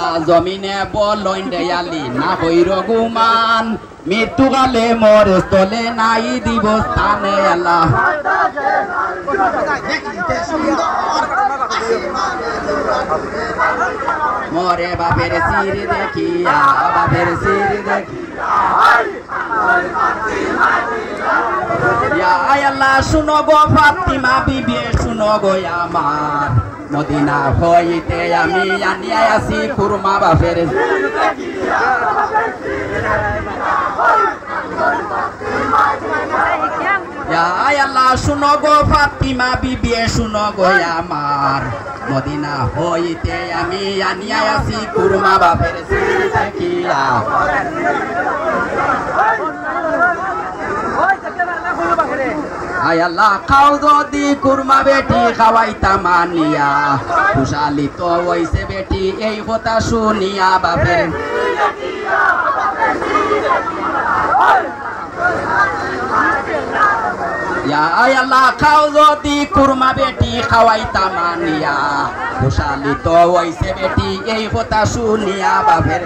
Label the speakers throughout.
Speaker 1: আল্লাহ জমিনে বলইন দেয়ালি না হইর গুমান মৃত্যুকালে মোর স্থলে নাই দিব স্থানে আল্লাহ মোরে বাপের সির দেখিয়া বাপের সির দেখিয়া আল্লাহ শুনো গো ফাতিমা বিবি শুনো গো আমার মদিনা হইতে আমি আনিয়া আসি খুরমা বাপের আল্লাহ শুনো গো ফাতিমা বিবি শুনো গো আমার মদিনা হইতে আমি আনিয়া আসি খুরমা বাপের দেখিয়া আল্লাহ খাও যদি কুরমা বেটি খাওয়াইতা মানিয়া খুশালি তো হইছে বেটি এই কথা শুনিয়া বাপের আল্লাহ খাও যদি কুরমা বেটি খাওয়াইতা মানিয়া খুশালি তো হইছে বেটি এই কথা শুনিয়া বাপের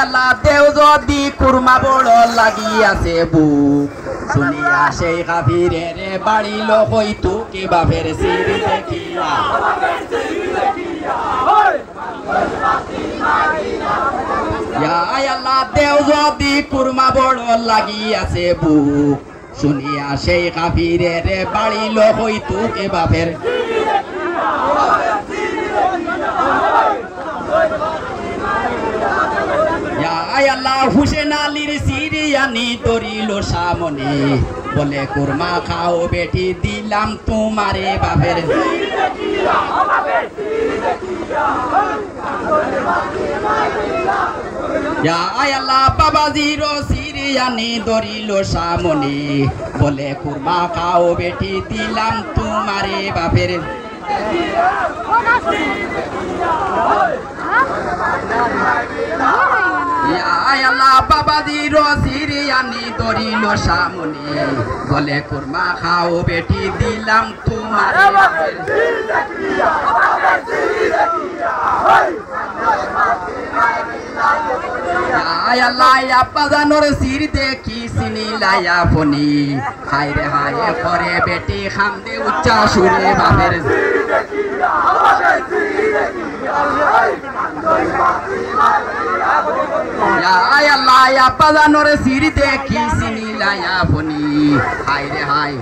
Speaker 1: আল্লাহ দেও যদি কুরমা বড় লাগিয়াছে বুক শুনিয়া সেই কাফিরের বাড়িল হইতু কি বাপের সির দেখিয়া আল্লাহ দেও যদি কুরমা বড় লাগিয়াছে বুক শুনিয়া সেই কাফিরের বাড়িল হইতু কি বাপের আল্লাহ হুসেন আলীর সিরিয়ানি ধরিল সামনে বলে কুরমা খাও বেটি দিলাম তোমারে বাপের আল্লাহ বাবাজির সিরিয়ানি ধরিল সামনে বলে কুরমা খাও বেটি দিলাম তোমারে বাপের আল্লাহ বাবাজির সিরিয়ানি ধরিল সামনে বলে কুরমা খাও বেটি দিলাম তোমার আল্লাহ আপা জানোর সির দেখি চিনিলাইয়া ফনি হায় রে হায় করে বেটি খামদে উচ্চা সুরে বাপের আল্লাহ আপা জানোর সির দেখি চিনিলাইয়া ফনি হায় রে হায়